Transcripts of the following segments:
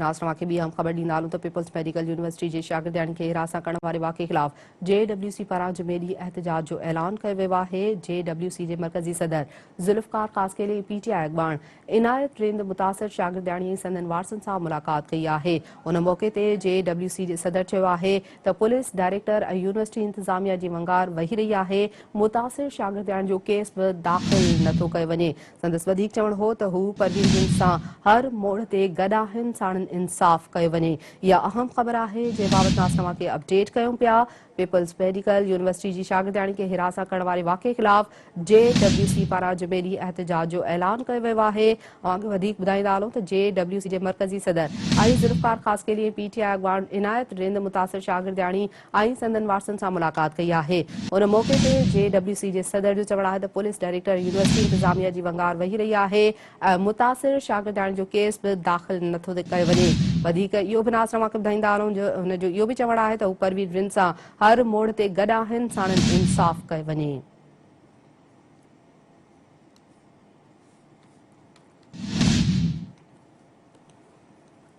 नाज़रीन खे ॿी अहम ख़बर ॾींदासूं त पीपल्स मेडिकल यूनिवर्सिटी जे शागिर्दनि खे हिरासत करण वारे वाक़े ख़िलाफ़ JWC पारां जुमे ॾींहुं एहतजाज जो ऐलान कयो वियो आहे। JWC जे मरकज़ी सदर ज़ुल्फ़कार ख़ासकेली PTI अॻवान इनायत रिंद मुतासिर शागिर्दयाणी संदनि वारसनि सां मुलाक़ात कई आहे। उन मौक़े ते JWC जे सदर चयो आहे त पुलिस डायरेक्टर ऐं यूनिवर्सिटी इंतिज़ामिया जी वंगार वही रही आहे। मुतासिर शागिर्दयाणी जो केस बि दाख़िल नथो कयो वञे। संदसि वधीक चवणु हो त हू परवीन सां हर मोड़ ते गॾु आहिनि, साणनि इंसाफ़ कयो वञे। इहा अहम ख़बर आहे जंहिं बाबति नाज़रीन खे अपडेट कयूं पिया। पीपल्स मेडिकल यूनिवर्सिटी जी शागिर्दयाणी खे हिरासत करण वारे वाक़े ख़िलाफ़ JWC पारां जुमे ॾींहुं एहतजाज जो ऐलान कयो वियो आहे। अव्हांखे वधीक ॿुधाईंदा हलूं त JWC जे मरकज़ी सदर ऐं ज़ुल्फ़कार ख़ासकेली PTI अॻवान इनायत रिंद मुतासिर शागिर्दयाणी ऐं संदनि वारसनि सां मुलाक़ात कई आहे। उन मौक़े ते JWC जे सदर जो चवणु आहे त पुलिस डायरेक्टर यूनिवर्सिटी इंतिज़ामिया जी वंगार वही रही आहे ऐं मुतासिर शागिर्दयाणी जो केस बि दाख़िल नथो कयो वञे। वधीक इहो बि नाज़रीन खे ॿुधाईंदा हलूं जो हुनजो इहो बि चवणु आहे त हू परवीन रिंद सां हर मोड़ ते गॾु आहिनि, साणनि इंसाफ़ कयो वञे।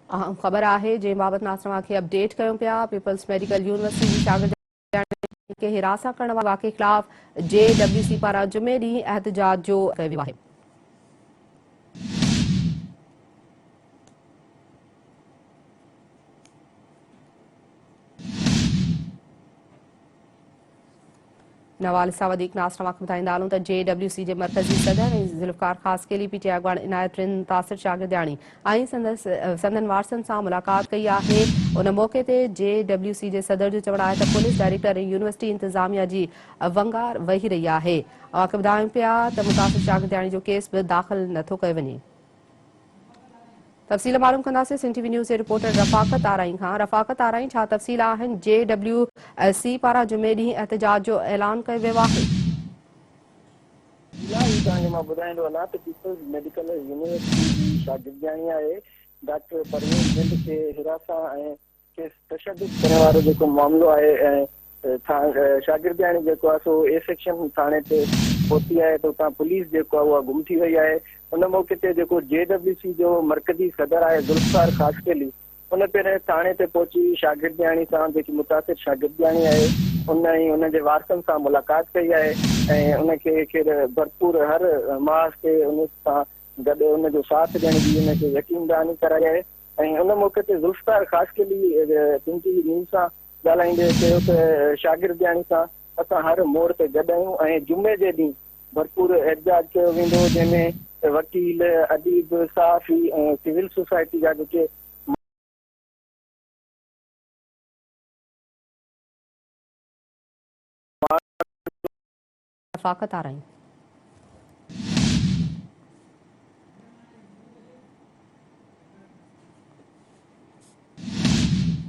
अहम ख़बर आहे जंहिं बाबति नाज़रीन खे अपडेट कयूं पिया। पीपल्स मेडिकल यूनिवर्सिटी जी शागिर्दयाणी खे हिरासत करण वारे वाक़े ख़िलाफ़ JWC पारां जुमे ॾींहुं एहतजाज जो कयो वियो आहे। नवाले सां वधीक नाज़रीन खे ॿुधाईंदा हलूं त JWC जे मरकज़ी सदर ऐं ज़ुल्फ़कार ख़ासकेली PTI अॻवान इनायत रिंद मुतासिर शागिर्दयाणी ऐं संदनि वारसनि सां मुलाक़ात कई आहे। उन मौक़े ते JWC जे सदर जो चवणु आहे त पुलिस डायरेक्टर ऐं यूनिवर्सिटी इंतिज़ामिया जी वंगार वही रही आहे। अव्हांखे ॿुधायूं पिया त मुतासिर शागिर्दयाणी जो केस बि दाख़िल नथो कयो वञे। तफ़सील मालूम कंदासीं सिंध TV न्यूज़ जे रिपोर्टर रफ़ाकत आराई खां। रफ़ाकत आराई, छा तफ़सील आहिनि? JWC पारां जुमे ॾींहुं एहतजाज जो ऐलान कयो वियो आहे। मां ॿुधाईंदो वञा त पीपल्स मेडिकल यूनिवर्सिटी जी शागिर्दयाणी आहे डॉक्टर परवीन रिंद खे हिरासत ऐं तशद्दुद करण वारो जेको मामिलो आहे ऐं शागिर्दयाणी जेको आहे सो A सेक्शन थाणे ते पहुती आहे त उतां पुलिस जेको आहे उहा गुम थी वई आहे। उन मौक़े ते जेको JWC जो मरकज़ी सदर आहे ज़ुल्फ़कार ख़ासकेली उन पहिरें थाणे ते पहुची शागिर्दयाणी सां जेकी मुतासिर शागिर्दयाणी आहे उन ऐं उनजे वारसनि सां मुलाक़ात कई आहे ऐं उनखे भरपूर हर मास ते उन सां गॾु उनजो साथ ॾियण जी उनखे यकीन दहानी कराई आहे। ऐं उन मौक़े ते ज़ुल्फ़कार ख़ासकेली सिंध TV न्यूज़ सां ॻाल्हाईंदे चयो त शागिर्दयाणी सां असां हर मोड़ ते गॾु आहियूं ऐं जुमे जे ॾींहुं भरपूर एहतजाज कयो वेंदो जंहिंमें वकील, अदीब, सहाफ़ी ऐं सिविल सोसाइटी जा जेके रफ़ाकत आराई।